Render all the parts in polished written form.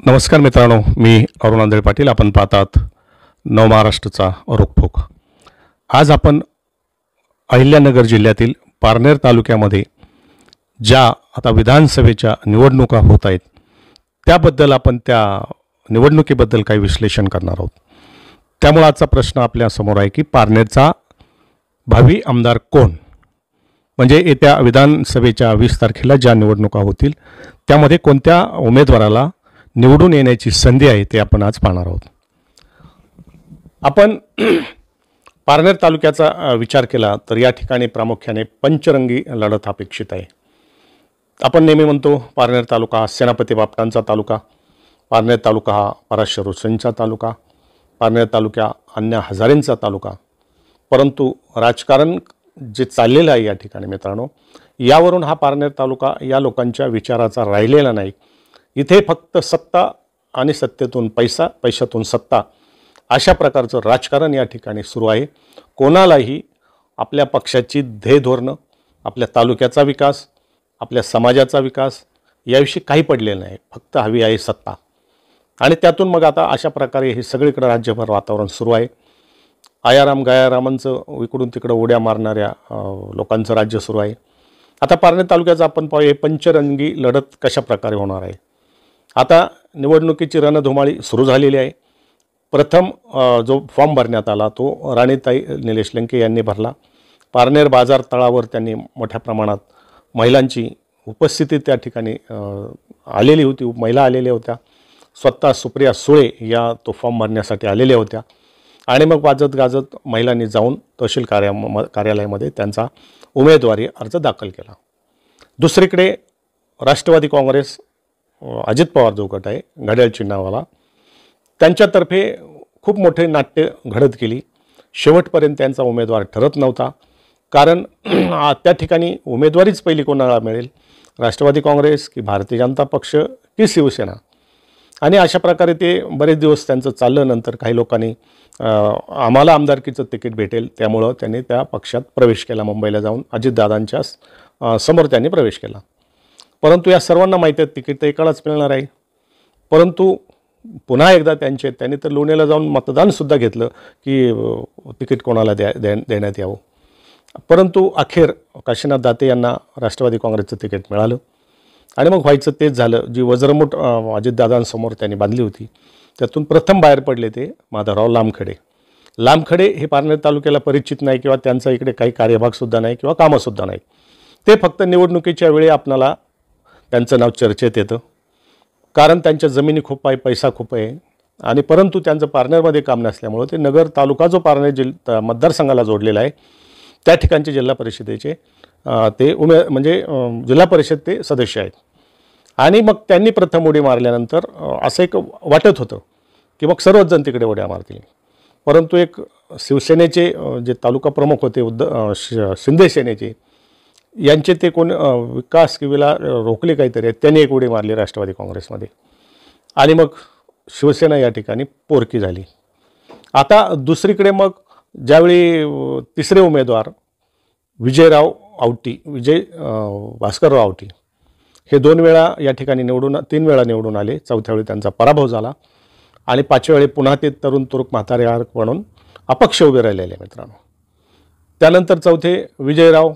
नमस्कार मित्रांनो, मी अरुण आंधळे पाटील. आपण पाहतात नवमहाराष्ट्राचा रोखोक. आज आपण अहिल्यानगर जिल्ह्यातील पारनेर तालुक्यामध्ये ज्या आता विधानसभेच्या निवडणुका होत आहेत त्याबद्दल आपण त्या निवडणुकीबद्दल काही विश्लेषण करणार आहोत. त्यामुळे आजचा प्रश्न आपल्या समोर आहे की पारनेरचा भावी आमदार कोण, म्हणजे येत्या विधानसभेच्या 20 तारखेला ज्या निवडणुका होतील त्यामध्ये कोणत्या उमेदवाराला निवडून येण्याची संधी आहे ते आपण आज पाहणार आहोत. आपण पारनेर तालुक्याचा विचार केला तर या ठिकाणी प्रामुख्याने पंचरंगी लढत अपेक्षित आहे. आपण नेहमी म्हणतो पारनेर तालुका हा सेनापती बापटांचा तालुका, पारनेर तालुका हा पराशर हुसेनचा तालुका, पारनेर तालुका अण्णा हजारेंचा तालुका. परंतु राजकारण जे चाललेलं आहे या ठिकाणी मित्रांनो, यावरून हा पारनेर तालुका या लोकांच्या विचाराचा राहिलेला नाही. इथे फक्त सत्ता आणि सत्तेतून पैसा, पैशातून सत्ता अशा प्रकारचं राजकारण या ठिकाणी सुरू आहे. कोणालाही आपल्या पक्षाची ध्येय धोरणं, आपल्या तालुक्याचा विकास, आपल्या समाजाचा विकास याविषयी काही पडलेलं नाही. फक्त हवी आहे सत्ता. आणि त्यातून मग आता अशा प्रकारे हे सगळीकडे राज्यभर वातावरण सुरू आहे. आयाराम गयारामांचं इकडून तिकडं उड्या मारणाऱ्या लोकांचं राज्य सुरू आहे. आता पारनेर तालुक्याचं आपण पाहूया पंचरंगी लढत कशा प्रकारे होणार आहे. आता निवडणुकीची रणधुमाळी सुरू झालेली आहे. प्रथम जो फॉर्म भरण्यात आला तो राणीताई निलेश लंके यांनी भरला. पारनेर बाजार तळावर त्यांनी मोठ्या प्रमाणात महिलांची उपस्थिती त्या ठिकाणी आलेली होती. महिला आलेल्या होत्या. स्वतः सुप्रिया सुळे या तो फॉर्म भरण्यासाठी आलेल्या होत्या. आणि मग वाजत गाजत महिलांनी जाऊन तहसील कार्यालयामध्ये त्यांचा उमेदवारी अर्ज दाखल केला. दुसरीकडे राष्ट्रवादी काँग्रेस, अजित पवार जो गट आहे घड्याळ चिन्हावाला, त्यांच्यातर्फे खूप मोठे नाट्य घडत केली. शेवटपर्यंत त्यांचा उमेदवार ठरत नव्हता. कारण त्या ठिकाणी उमेदवारीच पहिली कोणाला मिळेल, राष्ट्रवादी काँग्रेस की भारतीय जनता पक्ष की शिवसेना. आणि अशा प्रकारे ते बरेच दिवस त्यांचं चाललं. नंतर काही लोकांनी आम्हाला आमदारकीचं तिकीट भेटेल त्यामुळं त्यांनी त्या पक्षात प्रवेश केला. मुंबईला जाऊन अजितदादांच्या समोर त्यांनी प्रवेश केला. परंतु या सर्वांना माहिती आहे तिकीट तर एकालाच मिळणार आहे. परंतु पुन्हा एकदा त्यांनी तर लोणेला जाऊन मतदानसुद्धा घेतलं की तिकीट कोणाला देण्यात यावं. परंतु अखेर काशीनाथ दाते यांना राष्ट्रवादी काँग्रेसचं तिकीट मिळालं. आणि मग व्हायचं तेच झालं. जी वज्रमुठ अजितदादांसमोर त्यांनी बांधली होती त्यातून प्रथम बाहेर पडले ते माधवराव लामखडे. लामखडे हे पारनेर तालुक्याला परिचित नाही किंवा त्यांचा इकडे काही कार्यभागसुद्धा नाही किंवा कामंसुद्धा नाही. ते फक्त निवडणुकीच्या वेळी आपणाला त्यांचं नाव चर्चेत येतं. कारण त्यांच्या जमिनी खूप आहे, पैसा खूप आहे. आणि परंतु त्यांचं पारनेरमध्ये काम नसल्यामुळं ते नगर तालुका जो पारनेर मतदारसंघाला जोडलेला आहे त्या ठिकाणचे जिल्हा परिषदेचे ते म्हणजे जिल्हा परिषद ते सदस्य आहेत. आणि मग त्यांनी प्रथम उडी मारल्यानंतर असं एक वाटत होतं की मग सर्वच जण तिकडे उड्या मारतील. परंतु एक शिवसेनेचे जे तालुका प्रमुख होते शिंदे सेनेचे यांचे ते कोण विकास किंवा रोखले काहीतरी त्यांनी एक उडी मारली राष्ट्रवादी काँग्रेसमध्ये. आणि मग शिवसेना या ठिकाणी पोरकी झाली. आता दुसरीकडे मग ज्यावेळी तिसरे उमेदवार विजय भास्करराव आवटी हे 2 वेळा या ठिकाणी 3 वेळा निवडून आले. चौथ्या वेळी त्यांचा पराभव झाला. आणि 5व्या वेळी पुन्हा ते तरुण तुरुक म्हातारे आर्क म्हणून अपक्ष उभे राहिलेले मित्रांनो. त्यानंतर चौथे विजयराव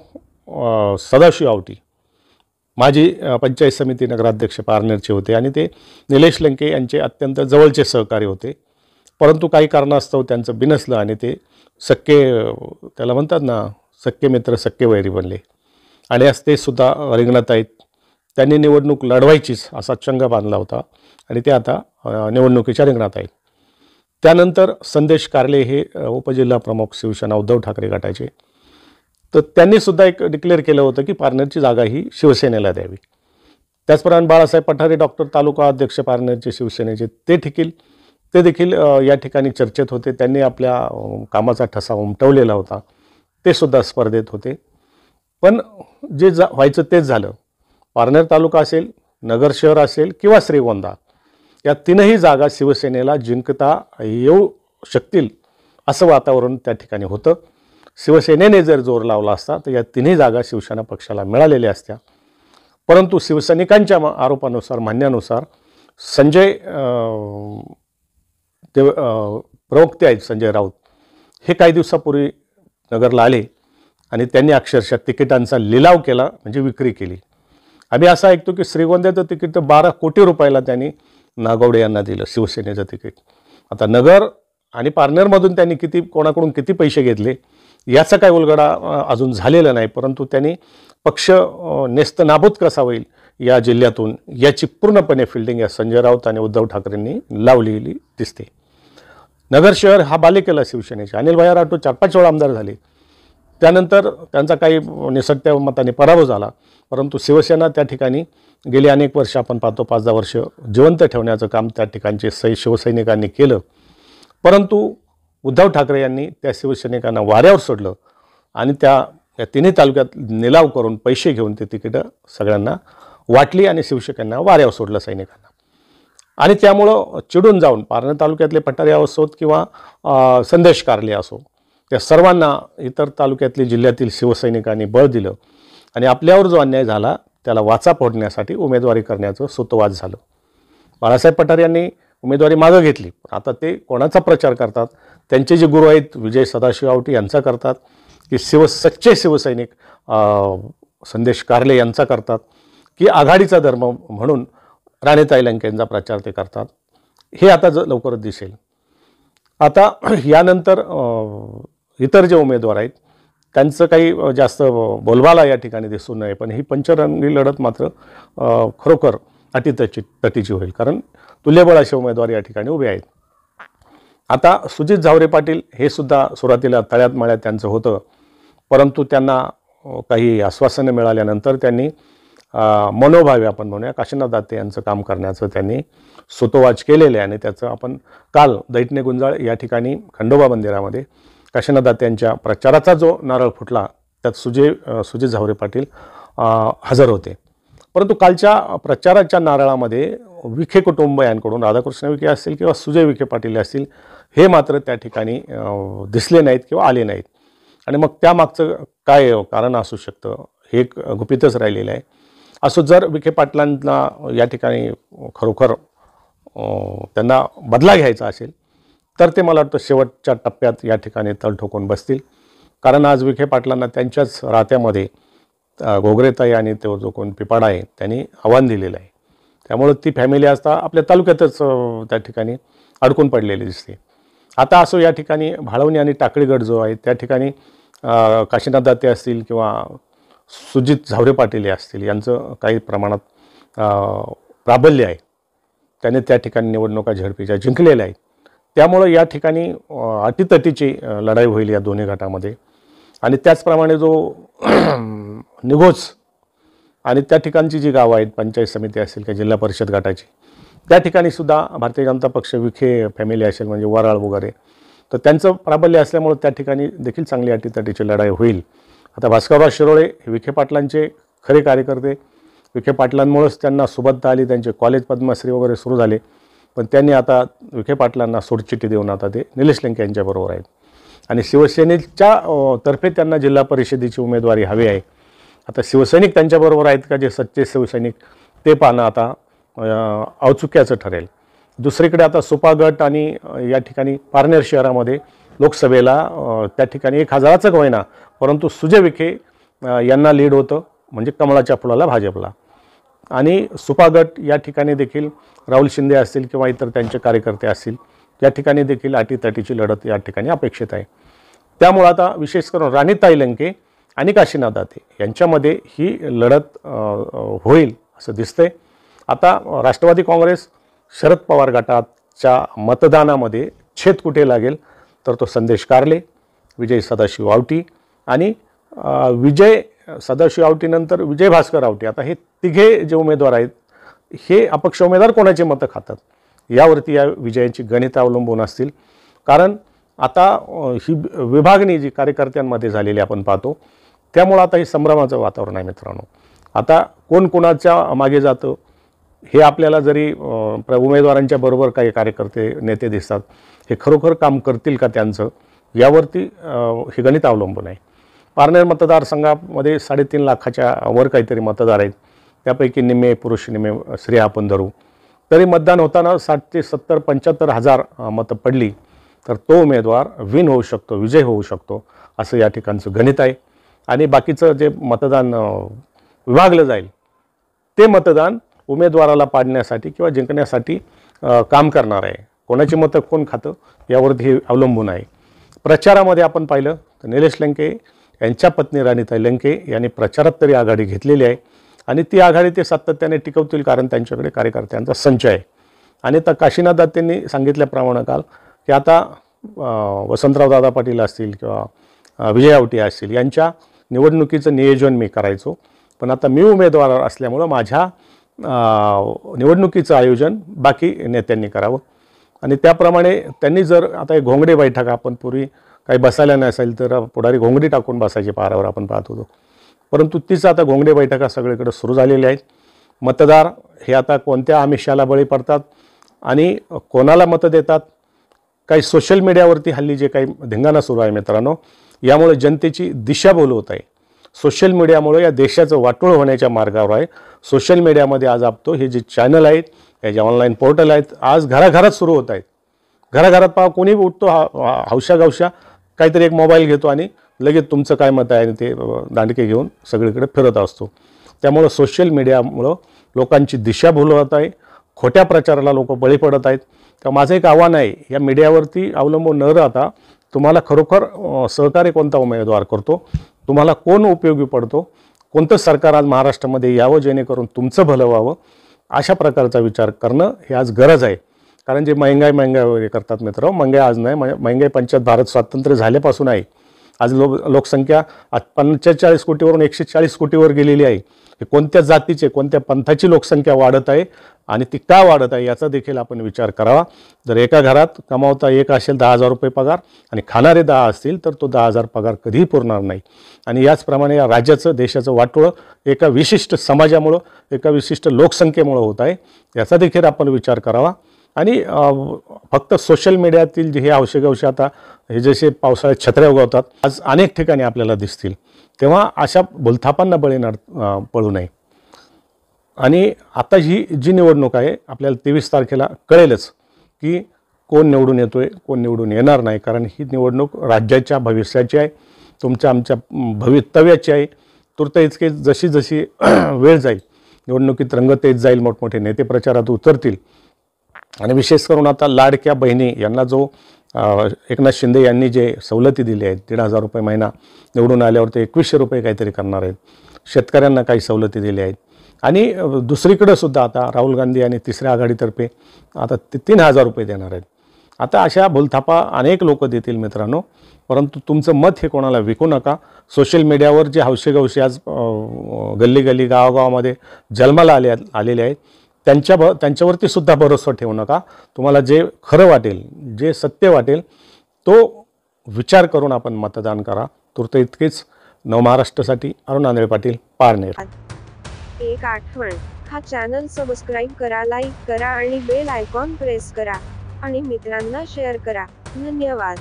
सदाशिव आवटी माजी पंचायत समिती नगराध्यक्ष पारनेरचे होते आणि ते निलेश लंके यांचे अत्यंत जवळचे सहकारी होते. परंतु काही कारणास्तव त्यांचं बिनसलं आणि ते त्याला म्हणतात ना, सक्के मित्र सक्के वैरी बनले. आणि आज ते सुद्धा रिंगणात आहेत. त्यांनी निवडणूक लढवायचीच असा चंग बांधला होता आणि ते आता निवडणुकीच्या रिंगणात आहेत. त्यानंतर संदेश कारले हे उपजिल्हा प्रमुख शिवसेना उद्धव ठाकरे गटाचे, तर त्यांनीसुद्धा एक डिक्लेअर केलं होतं की पारनेरची जागा ही शिवसेनेला द्यावी. त्याचप्रमाणे बाळासाहेब पठारे डॉक्टर तालुका अध्यक्ष पारनेरचे शिवसेनेचे ते देखील या ठिकाणी चर्चेत होते. त्यांनी आपल्या कामाचा ठसा उमटवलेला होता. ते सुद्धा स्पर्धेत होते. पण जे व्हायचं तेच झालं. पारनेर तालुका असेल, नगर शहर असेल किंवा श्रीगोंदा या 3ही जागा शिवसेनेला जिंकता येऊ शकतील असं वातावरण त्या ठिकाणी होतं. शिवसेनेने जर जोर लावला असता तर या 3ही जागा शिवसेना पक्षाला मिळालेल्या असत्या. परंतु शिवसैनिकांच्या आरोपानुसार, म्हणण्यानुसार संजय प्रवक्ते आहेत संजय राऊत, हे काही दिवसापूर्वी नगरला आले आणि त्यांनी अक्षरशः तिकिटांचा लिलाव केला, म्हणजे विक्री केली. आम्ही असं ऐकतो की श्रीगोंद्याचं तिकीट 12 कोटी रुपयाला त्यांनी नागवडे यांना दिलं, शिवसेनेचं तिकीट. आता नगर आणि पारनेरमधून त्यांनी कोणाकडून किती पैसे घेतले याचा काही उलगडा अजून झालेला नाही, परंतु त्यांनी पक्ष नेस्तनाबूत कसा होईल या जिल्ह्यातून याची पूर्णपणे फिल्डिंग या संजय राऊत आणि उद्धव ठाकरेंनी लावलेली दिसते. नगर शहर हा बालेकिल्ला शिवसेनेचे. अनिल भैया राठोड 4-5 वेळा आमदार झाले, त्यानंतर त्यांचा काही निसटत्या मताने पराभव झाला, परंतु शिवसेना त्या ठिकाणी गेली अनेक वर्ष आपण पाहतो 5-10 वर्ष जिवंत ठेवण्याचं काम त्या ठिकाणचे शिवसैनिकांनी केलं. परंतु उद्धव ठाकरे यांनी त्या शिवसैनिकांना वाऱ्यावर सोडलं आणि त्या तिन्ही तालुक्यात निलाव करून पैसे घेऊन ते तिकीटं सगळ्यांना वाटली आणि शिवसैनिकांना वाऱ्यावर सोडलं सैनिकांना. आणि त्यामुळं चिडून जाऊन पारनेर तालुक्यातले पठारे असोत किंवा संदेश कारले असो, त्या सर्वांना इतर तालुक्यातले जिल्ह्यातील शिवसैनिकांनी बळ दिलं आणि आपल्यावर जो अन्याय झाला त्याला वाचा फोडण्यासाठी उमेदवारी करण्याचं सूतोवाच झालं. बाळासाहेब पठारे यांनी उमेदवारी मागं घेतली, आता ते कोणाचा प्रचार करतात? त्यांचे जे गुरु आहेत विजय सदाशिव आवटी यांचा करतात की सच्चे शिवसैनिक संदेश कारले यांचा करतात की आघाडीचा धर्म म्हणून राणेताई लंके यांचा प्रचार ते करतात? हे आता लवकरच दिसेल. आता यानंतर इतर जे उमेदवार आहेत त्यांचं काही जास्त बोलबाला या ठिकाणी दिसू नये, पण ही पंचरंगी लढत मात्र खरोखर अटीतटीची होईल, कारण तुल्यबळ असे उमेदवार या ठिकाणी उभे आहेत. आता सुजित झावरे पाटील हे सुद्धा सुरुवातीला तळ्यात मळ्यात त्यांचं होतं, परंतु त्यांना काही आश्वासनं मिळाल्यानंतर त्यांनी मनोभावे आपण म्हणूया काशीनाथ दाते यांचं काम करण्याचं त्यांनी सूतोवाच केलेलं आहे. आणि त्याचं आपण काल दैठणे गुंजाळ या ठिकाणी खंडोबा मंदिरामध्ये काशीनाथ दाते यांच्या प्रचाराचा जो नारळ फुटला त्यात सुजित झावरे पाटील हजर होते. परंतु कालच्या प्रचाराच्या नारळामध्ये विखे कुटुंबियांकडून राधाकृष्ण विखे असतील किंवा सुजय विखे पाटील असतील हे मात्र त्या ठिकाणी दिसले नाहीत किंवा आले नाहीत. आणि मग त्यामागचं काय कारण असू शकतं हे गुपितच राहिलेलं आहे. असो, जर विखे पाटलांना या ठिकाणी खरोखर त्यांना बदला घ्यायचा असेल तर ते मला वाटतं शेवटच्या टप्प्यात या ठिकाणी तळ ठोकून बसतील, कारण आज विखे पाटलांना त्यांच्याच राहत्यामध्ये घोगरेताई आणि तो जो कोण पिपाडा आहे त्यांनी आव्हान दिलेलं आहे. त्यामुळे ती फॅमिली असता आपल्या तालुक्यातच त्या ठिकाणी अडकून पडलेली दिसते. आता असो, या ठिकाणी भाळवणी आणि टाकळीगड जो आहे त्या ठिकाणी काशीनाथ दाते असतील किंवा सुजित झावरे पाटील असतील यांचं काही प्रमाणात प्राबल्य आहे, त्याने त्या ठिकाणी निवडणुका झडपीच्या जिंकलेल्या आहेत. त्यामुळं या ठिकाणी अटीतटीची लढाई होईल या दोन्ही गटामध्ये. आणि त्याचप्रमाणे जो निघोज आणि त्या ठिकाणची जी गावं आहेत पंचायत समिती असेल किंवा जिल्हा परिषद गटाची, त्या ठिकाणी सुद्धा भारतीय जनता पक्ष विखे फॅमिली असेल म्हणजे वराळ वगैरे, तर त्यांचं प्राबल्य असल्यामुळे त्या ठिकाणी देखील चांगली अटीतटीची लढाई होईल. आता भास्करराव शिरोळे हे विखे पाटलांचे खरे कार्यकर्ते, विखे पाटलांमुळेच त्यांना सुबत्ता आली, त्यांचे कॉलेज पद्मश्री वगैरे सुरू झाले, पण त्यांनी आता विखे पाटलांना सोडचिठ्ठी देऊन आता ते निलेश लंके यांच्याबरोबर आहेत. आणि शिवसेनेच्या तर्फे त्यांना जिल्हा परिषदेची उमेदवारी हवी आहे. आता शिवसैनिक त्यांच्याबरोबर आहेत का जे सच्चे शिवसैनिक ते पाहणं आता औत्सुक्याचं ठरेल. दुसरीकडे आता सुपा गट आणि या ठिकाणी पारनेर शहरामध्ये लोकसभेला त्या ठिकाणी 1000चं होईना परंतु सुजय विखे यांना लीड होतं, म्हणजे कमळाच्या फुलाला भाजपला. आणि सुपा गट या ठिकाणी देखील राहुल शिंदे असतील किंवा इतर त्यांचे कार्यकर्ते असतील या ठिकाणी देखील अटीतटीची लढत या ठिकाणी अपेक्षित आहे. त्यामुळं आता विशेष करून राणेताई लंके आणि काशीनाथ दाते यांच्यामध्ये ही लढत होईल असं दिसतंय. आता राष्ट्रवादी काँग्रेस शरद पवार गटाच्या मतदानामध्ये छेद कुठे लागेल तर तो संदेश कारले, विजय सदाशिव आवटी आणि विजय सदाशिव आवटीनंतर विजय भास्कर आवटी. आता हे तिघे जे उमेदवार आहेत हे अपक्ष उमेदवार कोणाचे मतं खातात यावरती या विजयाची गणितं अवलंबून असतील. कारण आता ही विभागणी जी कार्यकर्त्यांमध्ये झालेली आपण पाहतो, त्यामुळं आता हे संभ्रमाचं वातावरण आहे मित्रांनो. आता कोण कोणाच्या मागे जातं हे आपल्याला जरी उमेदवारांच्या बरोबर काही कार्यकर्ते नेते दिसतात, हे खरोखर काम करतील का त्यांचं यावरती हे गणित अवलंबून आहे. पारनेर मतदारसंघामध्ये 3.5 लाखाच्या वर काहीतरी मतदार आहेत, त्यापैकी निम्मे पुरुष निम्मे स्त्रिया आपण धरू. तरी मतदान होताना 60 ते 70 75 हजार मतं पडली तर तो उमेदवार विन होऊ शकतो, विजय होऊ शकतो, असं या ठिकाणचं गणित आहे. आणि बाकीचं जे मतदान विभागलं जाईल ते मतदान उमेदवाराला पाडण्यासाठी किंवा जिंकण्यासाठी काम करणार आहे. कोणाची मतं कोण खातं यावरती हे अवलंबून आहे. प्रचारामध्ये आपण पाहिलं तर निलेश लंके यांच्या पत्नी राणीताई लंके यांनी प्रचारात तरी आघाडी घेतलेली आहे आणि ती आघाडी ते सातत्याने टिकवतील, कारण त्यांच्याकडे कार्यकर्त्यांचा संच आहे. आणि तर काशीनाथ दात्यांनी सांगितल्याप्रमाणे काल की आता वसंतराव दादा पाटील असतील किंवा विजय आवटी असतील यांच्या निवडणुकीचं नियोजन मी करायचो, पण आता मी उमेदवार असल्यामुळं माझ्या निवडणुकीचं आयोजन बाकी नेत्यांनी करावं. आणि त्याप्रमाणे त्यांनी जर आता एक घोंगडे बैठक आपण पूर्वी काही बसायला नसेल तर पुढारी घोंगडी टाकून बसायची पारावर आपण पाहत होतो, परंतु तीच आता घोंगडे बैठका सगळीकडे सुरू झालेल्या आहेत. मतदार हे आता कोणत्या आमिषाला बळी पडतात आणि कोणाला मतं देतात, काही सोशल मीडियावरती हल्ली जे काही धिंगाणा सुरू आहे मित्रांनो, यामुळे जनतेची दिशाभूल होत आहे. सोशल मीडियामुळे या देशाचं वाटोळ होण्याच्या मार्गावर आहे. सोशल मीडियामध्ये आज आपतो हे जे चॅनल आहेत, हे जे ऑनलाईन पोर्टल आहेत, आज घराघरात सुरू होत आहेत. घराघरात पहा, कोणी उठतो हौशा गवशा काहीतरी एक मोबाईल घेतो आणि लगेच तुमचं काय मत आहे ते दांडके घेऊन सगळीकडे फिरत असतो. त्यामुळं सोशल मीडियामुळं लोकांची दिशाभूल होत आहे, खोट्या प्रचाराला लोक बळी पडत आहेत. तर माझं एक आव्हान आहे, या मीडियावरती अवलंबून न राहता तुम्हाला खरोखर सहकार्य कोणता उमेदवार करतो, तुम्हाला कोण उपयोगी पडतो, कोणतं सरकार आज महाराष्ट्रामध्ये यावं जेणेकरून तुमचं भलं व्हावं, अशा प्रकारचा विचार करणं हे आज गरज आहे. कारण जे महंगाई वगैरे करतात मित्र, महंगाई आज नाही, महंगाई पंचायत भारत स्वातंत्र्य झाल्यापासून आहे. आज लोकसंख्या 45 कोटीवरून 140 कोटीवर गेलेली आहे. हे कोणत्या जातीचे, कोणत्या पंथाची लोकसंख्या वाढत आहे आणि ती का वाढत आहे याचा देखील आपण विचार करावा. जर एका घरात कमावता एक असेल 10,000 रुपये पगार आणि खाणारे 10 असतील तर तो 10,000 पगार कधीही पुरणार नाही. आणि याचप्रमाणे या राज्याचं, देशाचं वाटोळं एका विशिष्ट समाजामुळं, एका विशिष्ट लोकसंख्येमुळं होत आहे, याचा देखील आपण विचार करावा. आणि फक्त सोशल मीडियातील जे हे औषध आता हे जसे पावसाळ्यात छत्र्या उगवतात आज अनेक ठिकाणी आपल्याला दिसतील, तेव्हा अशा भूलथापांना बळी पडू नये. आणि आता ही जी निवडणूक आहे आपल्याला 23 तारखेला कळेलच की कोण निवडून येतोय, कोण निवडून येणार नाही. कारण ही निवडणूक राज्याच्या भविष्याची आहे, तुमच्या आमच्या भवितव्याची आहे. तूर्त इतके जशी जशी वेळ जाईल, निवडणुकीत रंगत येत जाईल, मोठमोठे नेते प्रचारात उतरतील. आणि विशेष करून आता लाडक्या बहिणी यांना जो एकनाथ शिंदे यांनी जे सवलती दिली आहेत, 1,500 रुपये महिना, निवडून आल्यावर ते 2100 रुपये काहीतरी करणार आहेत. शेतकऱ्यांना काही सवलती दिल्या आहेत. आणि दुसरीकडे सुद्धा आता राहुल गांधी आणि तिसऱ्या आघाडीतर्फे आता ते 3,000 रुपये देणार आहेत. आता अशा भूलथापा अनेक लोक देतील मित्रांनो, परंतु तुमचं मत हे कोणाला विकू नका. सोशल मीडियावर जे हौशेगवशे आज गल्ली गल्ली गावागावामध्ये जन्माला आलेले आहेत त्यांच्यावरती सुद्धा भरोसा ठेवू नका. तुम्हाला जे खरं वाटेल, जे सत्य वाटेल तो विचार करून आपण मतदान करा. तूर्त इतकेच. नवमहाराष्ट्रासाठी अरुण आंधळे पाटील, पारनेर. एक आठवण, हा चॅनल सबस्क्राईब करा, लाईक करा आणि बेल आयकॉन प्रेस करा आणि मित्रांना शेअर करा. धन्यवाद.